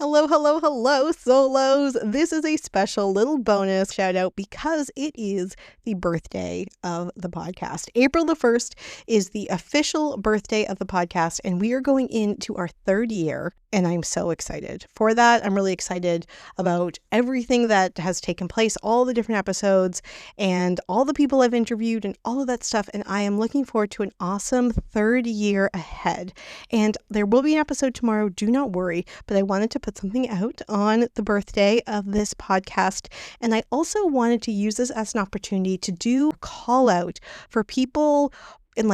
Hello, hello, hello, solos. This is a special little bonus shout out because it is the birthday of the podcast. April the 1st is the official birthday of the podcast, and we are going into our third year, and I'm so excited for that. I'm really excited about everything that has taken place, all the different episodes, and all the people I've interviewed, and all of that stuff, and I am looking forward to an awesome third year ahead. And there will be an episode tomorrow, do not worry, but I wanted to put something out on the birthday of this podcast. And I also wanted to use this as an opportunity to do a call out for people and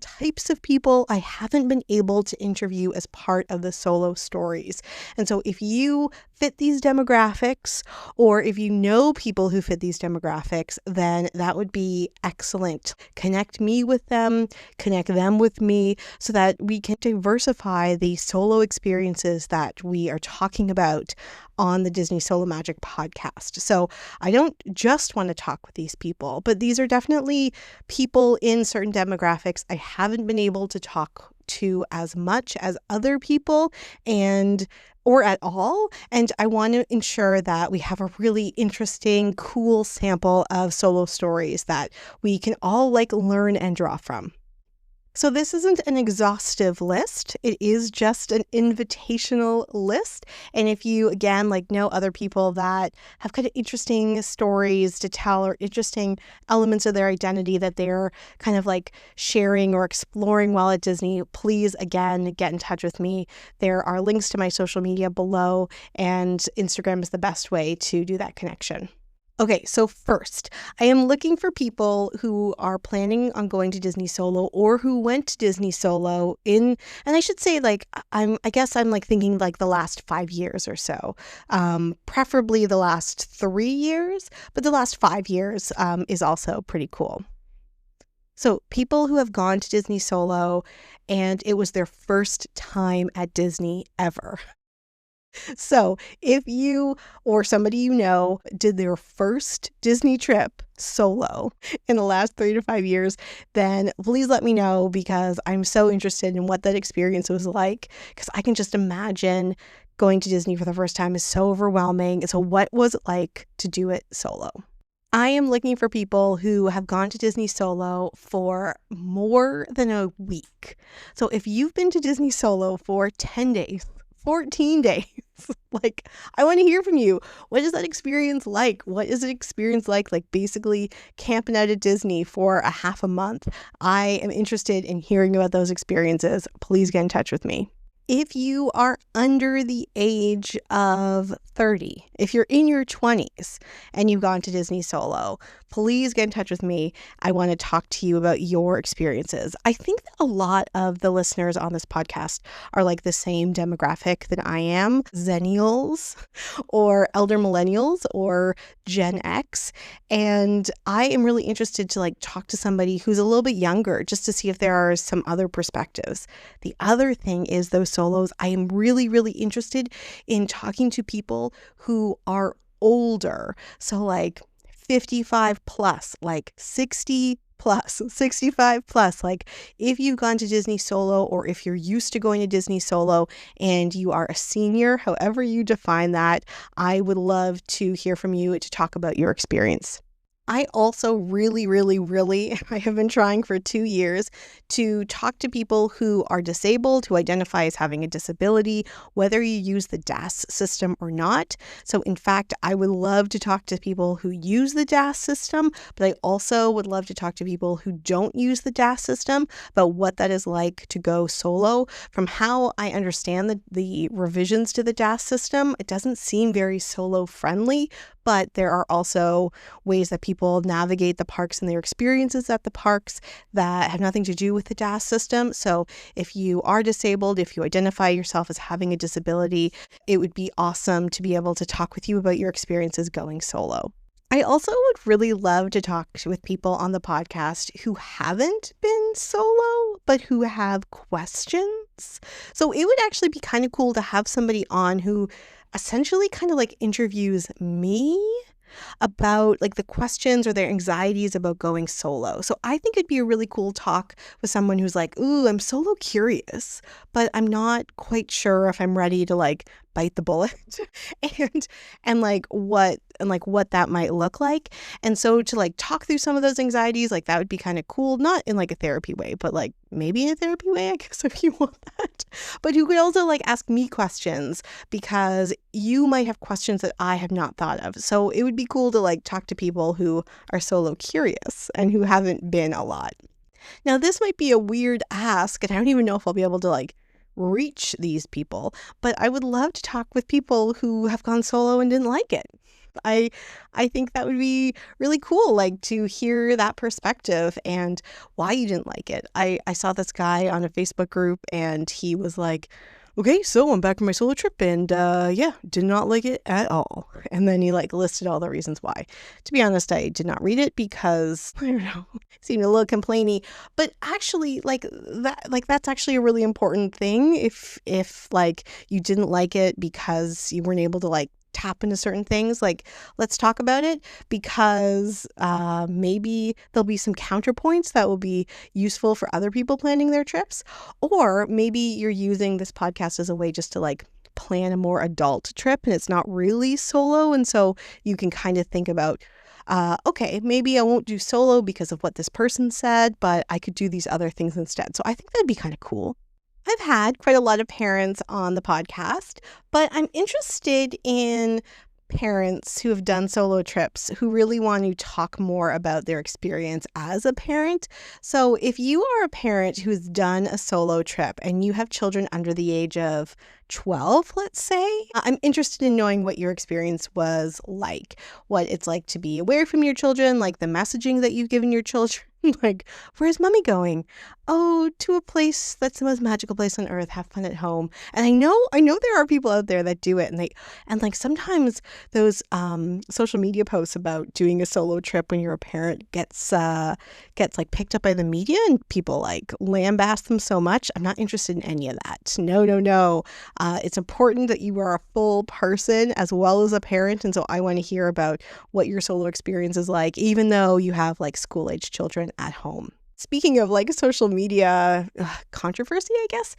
types of people I haven't been able to interview as part of the solo stories. And so if you fit these demographics, or if you know people who fit these demographics, then that would be excellent. Connect me with them, connect them with me, so that we can diversify the solo experiences that we are talking about on the Disney Solo Magic podcast. So I don't just want to talk with these people, but these are definitely people in certain demographics I haven't been able to talk to as much as other people or at all. And I want to ensure that we have a really interesting, cool sample of solo stories that we can all learn and draw from. So this isn't an exhaustive list. It is just an invitational list. And if you, again, know other people that have kind of interesting stories to tell or interesting elements of their identity that they're kind of sharing or exploring while at Disney, please, again, get in touch with me. There are links to my social media below, and Instagram is the best way to do that connection. Okay, so first, I am looking for people who are planning on going to Disney Solo or who went to Disney Solo and I should say I'm thinking the last 5 years or so, preferably the last 3 years, but the last 5 years is also pretty cool. So people who have gone to Disney Solo and it was their first time at Disney ever. So if you or somebody you know did their first Disney trip solo in the last 3 to 5 years, then please let me know, because I'm so interested in what that experience was like, because I can just imagine going to Disney for the first time is so overwhelming. So what was it like to do it solo? I am looking for people who have gone to Disney Solo for more than a week. So if you've been to Disney Solo for 10 days, 14 days. I want to hear from you. What is that experience like? What is an experience like basically camping out at Disney for a half a month? I am interested in hearing about those experiences. Please get in touch with me. If you are under the age of 30, if you're in your 20s and you've gone to Disney Solo, please get in touch with me. I want to talk to you about your experiences. I think that a lot of the listeners on this podcast are the same demographic that I am, Zennials or elder millennials or Gen X. And I am really interested to talk to somebody who's a little bit younger, just to see if there are some other perspectives. The other thing is those solos, I am really, really interested in talking to people who are older. So 55 plus, 60 plus, 65 plus. If you've gone to Disney Solo, or if you're used to going to Disney Solo and you are a senior, however you define that, I would love to hear from you to talk about your experience. I also really, really, really, I have been trying for 2 years to talk to people who are disabled, who identify as having a disability, whether you use the DAS system or not. So in fact, I would love to talk to people who use the DAS system, but I also would love to talk to people who don't use the DAS system about what that is like to go solo. From how I understand the revisions to the DAS system, it doesn't seem very solo friendly, but there are also ways that people navigate the parks and their experiences at the parks that have nothing to do with the DAS system. So if you are disabled, if you identify yourself as having a disability, it would be awesome to be able to talk with you about your experiences going solo. I also would really love to talk with people on the podcast who haven't been solo, but who have questions. So it would actually be kind of cool to have somebody on who essentially kind of interviews me about like the questions or their anxieties about going solo. So I think it'd be a really cool talk with someone who's like, ooh, I'm solo curious, but I'm not quite sure if I'm ready to like bite the bullet and what that might look like. And so to like talk through some of those anxieties, like that would be kind of cool, not in like a therapy way, but like maybe in a therapy way, I guess, if you want that. But you could also like ask me questions because you might have questions that I have not thought of. So it would be cool to like talk to people who are solo curious and who haven't been a lot. Now, this might be a weird ask, and I don't even know if I'll be able to like reach these people, but I would love to talk with people who have gone solo and didn't like it. I think that would be really cool, like to hear that perspective and why you didn't like it. I saw this guy on a Facebook group and he was like, okay, so I'm back from my solo trip and yeah, did not like it at all. And then he like listed all the reasons why. To be honest, I did not read it because I don't know, it seemed a little complainy. But actually, that's actually a really important thing. If like you didn't like it because you weren't able to like tap into certain things, like let's talk about it because maybe there'll be some counterpoints that will be useful for other people planning their trips, or maybe you're using this podcast as a way just to like plan a more adult trip and it's not really solo, and so you can kind of think about okay, maybe I won't do solo because of what this person said, but I could do these other things instead. So I think that'd be kind of cool. I've had quite a lot of parents on the podcast, but I'm interested in parents who have done solo trips who really want to talk more about their experience as a parent. So if you are a parent who's done a solo trip and you have children under the age of 12, let's say, I'm interested in knowing what your experience was like, what it's like to be away from your children, like the messaging that you've given your children. Like, where's mommy going? Oh, to a place that's the most magical place on earth. Have fun at home. And I know there are people out there that do it, and like sometimes those social media posts about doing a solo trip when you're a parent gets like picked up by the media and people like lambast them so much. I'm not interested in any of that. No. It's important that you are a full person as well as a parent, and so I want to hear about what your solo experience is like, even though you have like school-age children at home. Speaking of like social media controversy, I guess,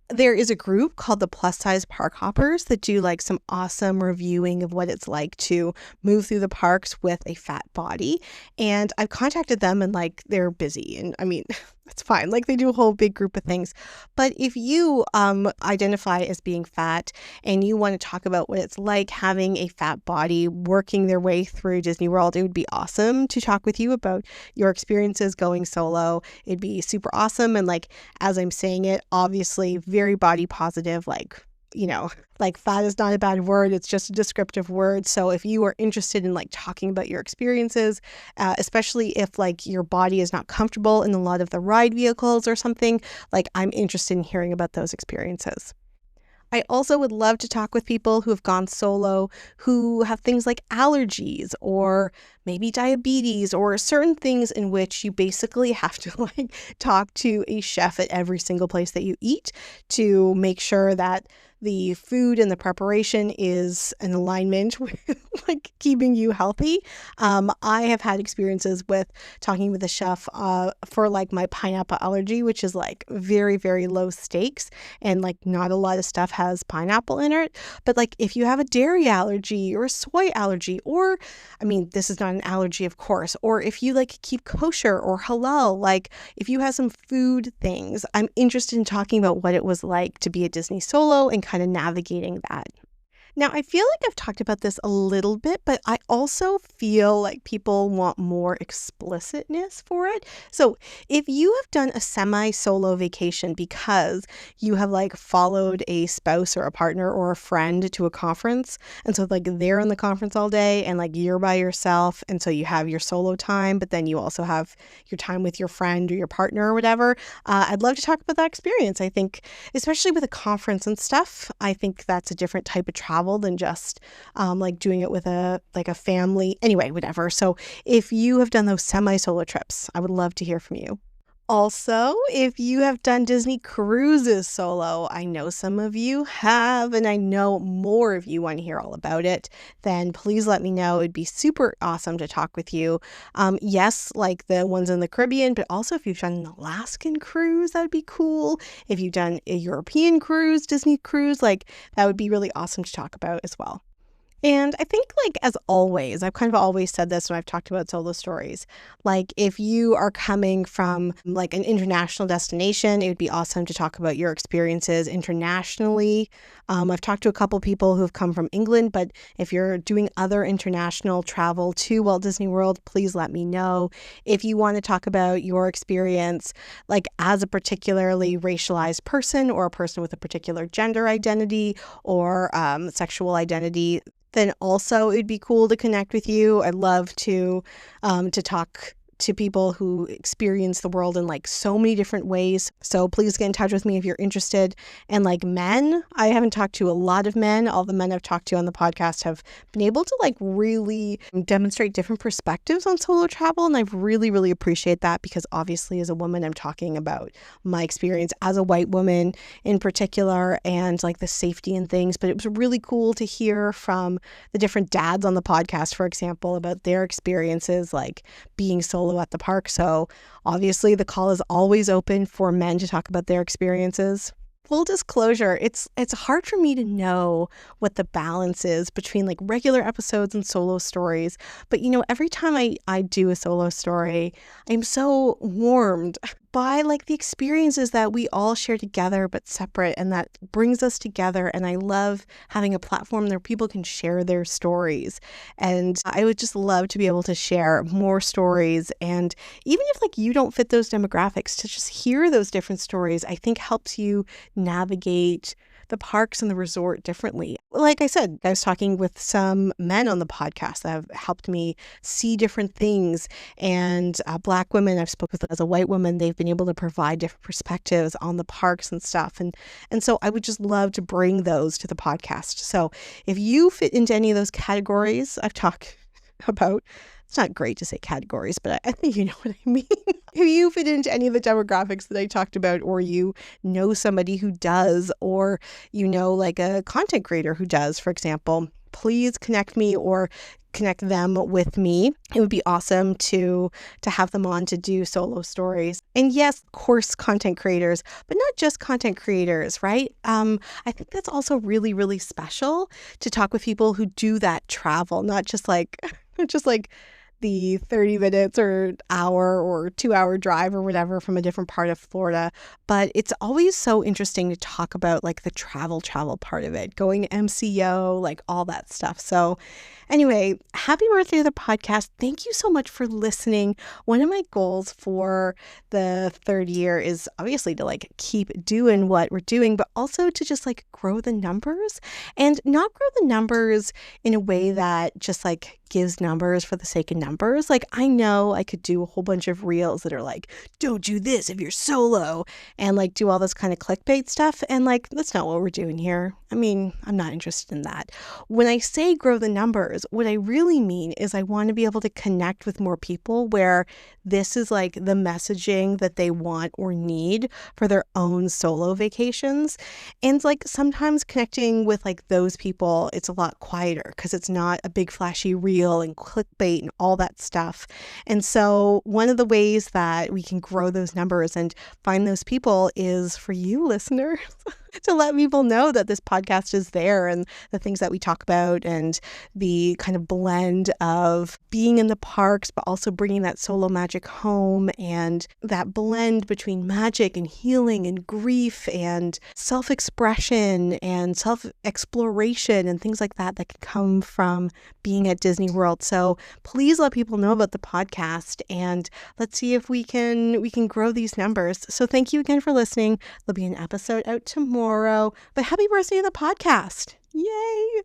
there is a group called the Plus Size Park Hoppers that do like some awesome reviewing of what it's like to move through the parks with a fat body. And I've contacted them and like they're busy. And I mean, that's fine. Like they do a whole big group of things. But if you identify as being fat and you want to talk about what it's like having a fat body working their way through Disney World, it would be awesome to talk with you about your experiences going solo. It'd be super awesome. And like, as I'm saying it, obviously very body positive, like, you know, like fat is not a bad word. It's just a descriptive word. So if you are interested in like talking about your experiences, especially if like your body is not comfortable in a lot of the ride vehicles or something, like I'm interested in hearing about those experiences. I also would love to talk with people who have gone solo, who have things like allergies or maybe diabetes or certain things in which you basically have to like talk to a chef at every single place that you eat to make sure that the food and the preparation is in alignment with like keeping you healthy. I have had experiences with talking with a chef for like my pineapple allergy, which is like very, very low stakes and like not a lot of stuff has pineapple in it. But like if you have a dairy allergy or a soy allergy, or I mean, this is not an allergy, of course, or if you like keep kosher or halal, like if you have some food things, I'm interested in talking about what it was like to be a Disney solo and kind of navigating that. Now, I feel like I've talked about this a little bit, but I also feel like people want more explicitness for it. So if you have done a semi-solo vacation because you have like followed a spouse or a partner or a friend to a conference, and so like they're in the conference all day and like you're by yourself, and so you have your solo time, but then you also have your time with your friend or your partner or whatever, I'd love to talk about that experience. I think, especially with a conference and stuff, I think that's a different type of travel than just like doing it with a family. Anyway, whatever. So if you have done those semi-solo trips, I would love to hear from you. Also, if you have done Disney cruises solo, I know some of you have, and I know more of you want to hear all about it, then please let me know. It'd be super awesome to talk with you. Yes, like the ones in the Caribbean, but also if you've done an Alaskan cruise, that'd be cool. If you've done a European cruise, Disney cruise, like that would be really awesome to talk about as well. And I think, like, as always, I've kind of always said this when I've talked about solo stories. Like, if you are coming from like an international destination, it would be awesome to talk about your experiences internationally. I've talked to a couple people who've come from England, but if you're doing other international travel to Walt Disney World, please let me know. If you want to talk about your experience, like as a particularly racialized person or a person with a particular gender identity or sexual identity, then also it'd be cool to connect with you. I'd love to talk to people who experience the world in like so many different ways. So please get in touch with me if you're interested. And like men, I haven't talked to a lot of men. All the men I've talked to on the podcast have been able to like really demonstrate different perspectives on solo travel. And I've really, really appreciate that because obviously as a woman, I'm talking about my experience as a white woman in particular and like the safety and things. But it was really cool to hear from the different dads on the podcast, for example, about their experiences like being solo at the park. So obviously the call is always open for men to talk about their experiences. Full disclosure, it's hard for me to know what the balance is between like regular episodes and solo stories. But every time I do a solo story, I'm so warmed by like the experiences that we all share together but separate, and that brings us together. And I love having a platform where people can share their stories. And I would just love to be able to share more stories. And even if like you don't fit those demographics, to just hear those different stories, I think helps you navigate the parks and the resort differently. Like I said, I was talking with some men on the podcast that have helped me see different things, and Black women I've spoken with as a white woman, they've been able to provide different perspectives on the parks and stuff. And so I would just love to bring those to the podcast. So if you fit into any of those categories I've talked about, it's not great to say categories, but I think you know what I mean. If you fit into any of the demographics that I talked about, or you know somebody who does, or like a content creator who does, for example, please connect me or connect them with me. It would be awesome to have them on to do solo stories. And yes, of course, content creators, but not just content creators, right? I think that's also really, really special to talk with people who do that travel, not just like the 30 minutes or hour or 2-hour drive or whatever from a different part of Florida. But it's always so interesting to talk about like the travel part of it, going to MCO, like all that stuff. So anyway, happy birthday to the podcast. Thank you so much for listening. One of my goals for the third year is obviously to like keep doing what we're doing, but also to just like grow the numbers, and not grow the numbers in a way that just like gives numbers for the sake of numbers. Like I know I could do a whole bunch of reels that are like, don't do this if you're solo, and like do all this kind of clickbait stuff. And like, that's not what we're doing here. I mean, I'm not interested in that. When I say grow the numbers, what I really mean is I want to be able to connect with more people where this is like the messaging that they want or need for their own solo vacations. And like sometimes connecting with like those people, it's a lot quieter because it's not a big flashy reel and clickbait and all that stuff. And so one of the ways that we can grow those numbers and find those people is for you listeners to let people know that this podcast is there, and the things that we talk about, and the kind of blend of being in the parks, but also bringing that solo magic home, and that blend between magic and healing and grief and self-expression and self-exploration and things like that that can come from being at Disney World. So please let people know about the podcast, and let's see if we can grow these numbers. So thank you again for listening. There'll be an episode out tomorrow, but happy birthday to the podcast. Yay!